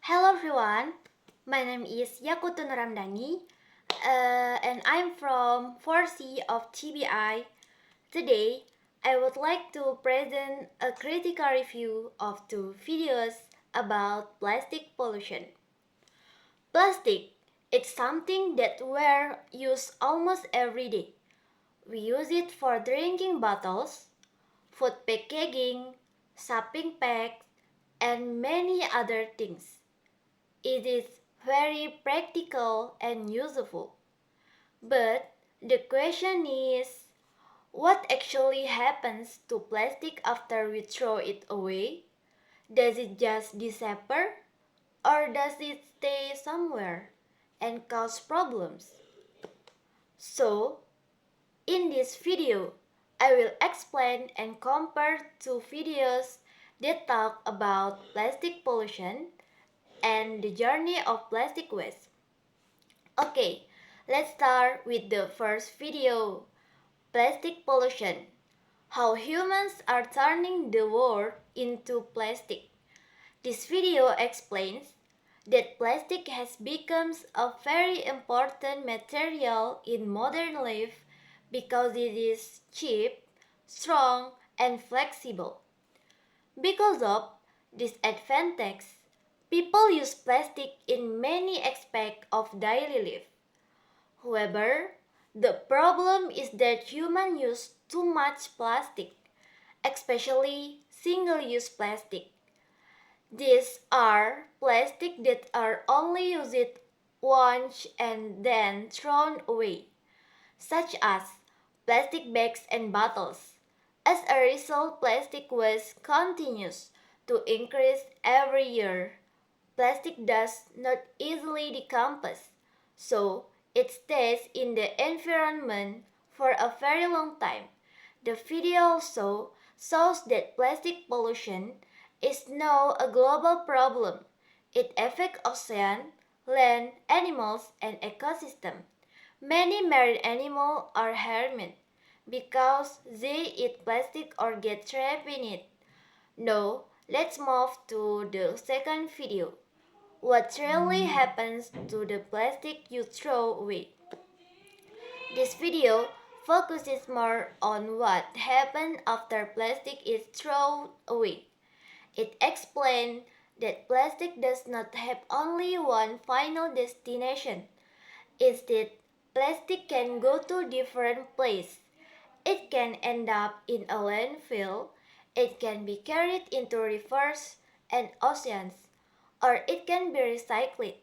Hello everyone, my name is Yakutu Nuramdani and I'm from 4C of TBI. Today, I would like to present a critical review of two videos about plastic pollution. Plastic, it's something that we use almost every day. We use it for drinking bottles, food packaging, shopping bags, and many other things. It is very practical and useful. But the question is, what actually happens to plastic after we throw it away? Does it just disappear? Or does it stay somewhere and cause problems? So, in this video, I will explain and compare two videos that talk about plastic pollution and the journey of plastic waste. Okay, let's start with the first video, plastic pollution. How humans are turning the world into plastic. This video explains that plastic has become a very important material in modern life because it is cheap, strong, and flexible. Because of this advantage, people use plastic in many aspects of daily life. However, the problem is that humans use too much plastic, especially single-use plastic. These are plastic that are only used once and then thrown away, such as plastic bags and bottles. As a result, plastic waste continues to increase every year. Plastic does not easily decompose, so it stays in the environment for a very long time. The video also shows that plastic pollution is now a global problem. It affects ocean, land, animals, and ecosystem. Many marine animals are harmed because they eat plastic or get trapped in it. Now, let's move to the second video. What really happens to the plastic you throw away? This video focuses more on what happens after plastic is thrown away. It explains that plastic does not have only one final destination. Instead, plastic can go to different places. It can end up in a landfill, it can be carried into rivers and oceans, or it can be recycled.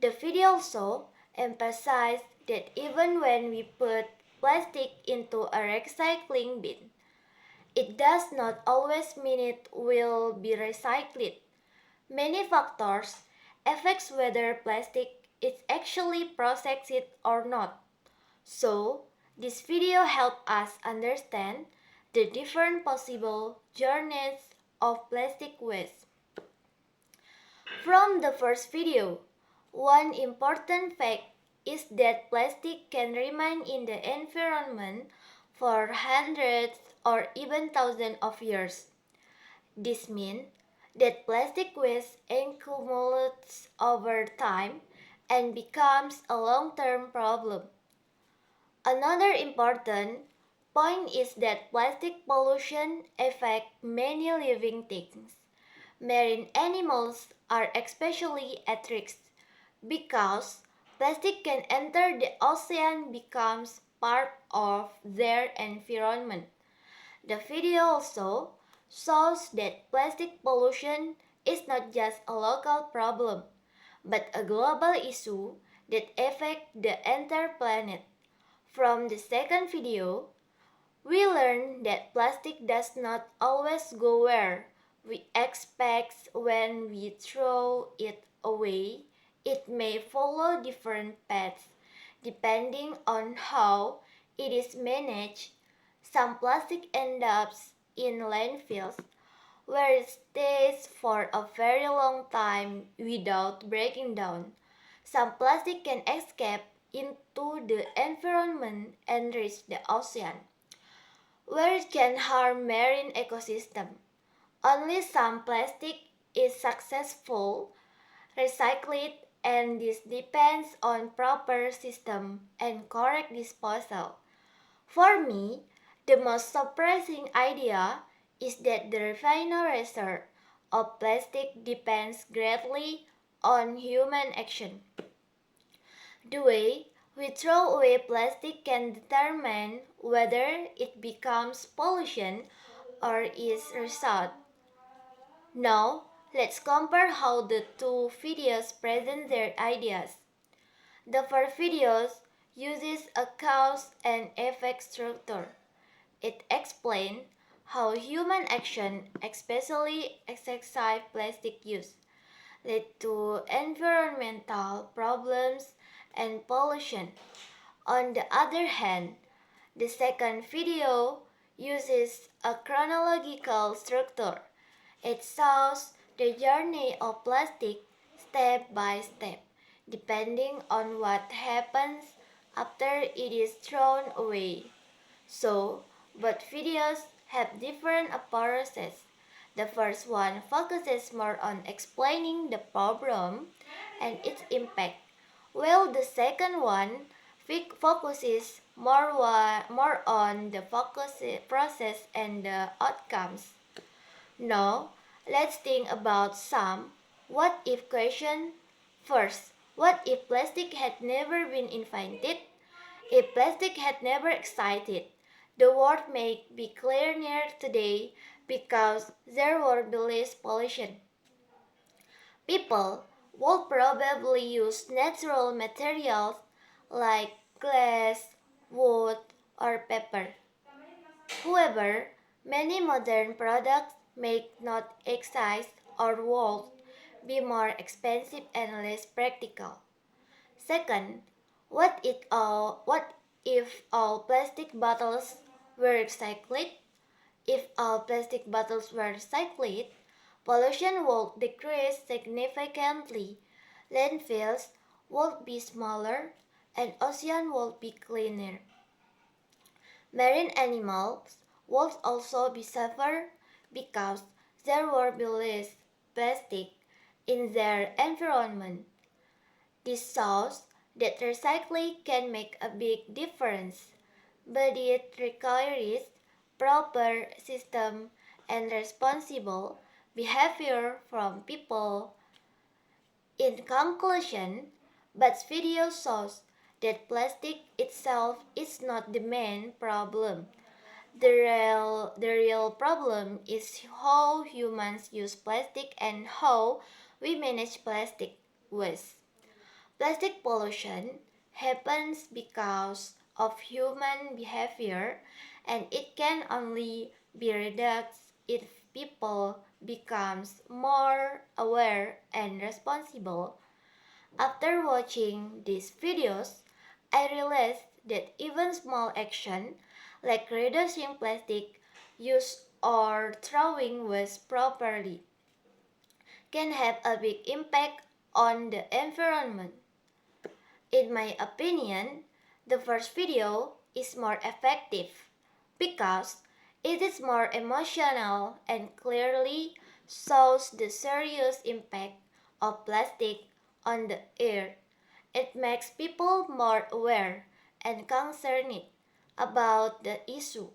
The video also emphasized that even when we put plastic into a recycling bin, it does not always mean it will be recycled. Many factors affect whether plastic is actually processed or not. So, this video helps us understand the different possible journeys of plastic waste. From the first video, one important fact is that plastic can remain in the environment for hundreds or even thousands of years. This means that plastic waste accumulates over time and becomes a long-term problem. Another important point is that plastic pollution affects many living things. Marine animals are especially at risk because plastic can enter the ocean becomes part of their environment. The video also shows that plastic pollution is not just a local problem, but a global issue that affects the entire planet. From the second video, we learn that plastic does not always go where we expect when we throw it away. It may follow different paths depending on how it is managed. Some plastic ends up in landfills where it stays for a very long time without breaking down. Some plastic can escape into the environment and reach the ocean, where it can harm marine ecosystem. Only some plastic is successful recycle it, and this depends on proper system and correct disposal. For me, the most surprising idea is that the final result of plastic depends greatly on human action. The way we throw away plastic can determine whether it becomes pollution or is result. Now, let's compare how the two videos present their ideas. The first video uses a cause and effect structure. It explains how human action, especially excessive plastic use, lead to environmental problems and pollution. On the other hand, the second video uses a chronological structure. It shows the journey of plastic step by step, depending on what happens after it is thrown away. So, both videos have different approaches. The first one focuses more on explaining the problem and its impact, while the second one focuses more on the process and the outcomes. Now, let's think about some what if questions. First, what if plastic had never been invented? If plastic had never existed, the world may be cleaner today because there would be less pollution. People would probably use natural materials like glass, wood, or paper. However, many modern products may not exist or would be more expensive and less practical. Second, what if all plastic bottles were recycled? If all plastic bottles were recycled, pollution would decrease significantly. Landfills would be smaller and oceans would be cleaner. Marine animals would also be safer because there would be less plastic in their environment. This shows that recycling can make a big difference, but it requires proper system and responsible behavior from people. In conclusion, Bat's video shows that plastic itself is not the main problem. The real problem is how humans use plastic and how we manage plastic waste. Plastic pollution happens because of human behavior, and it can only be reduced if people becomes more aware and responsible. After watching these videos, I realized that even small action like reducing plastic use or throwing waste properly can have a big impact on the environment. In my opinion, the first video is more effective because it is more emotional and clearly shows the serious impact of plastic on the earth. It makes people more aware and concerned about the issue.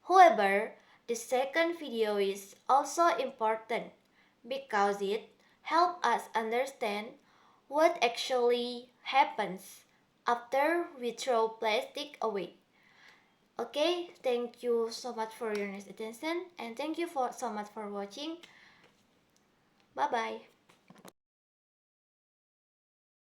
However, the second video is also important because it helps us understand what actually happens after we throw plastic away. Okay, thank you so much for your nice attention and thank you so much for watching. Bye bye.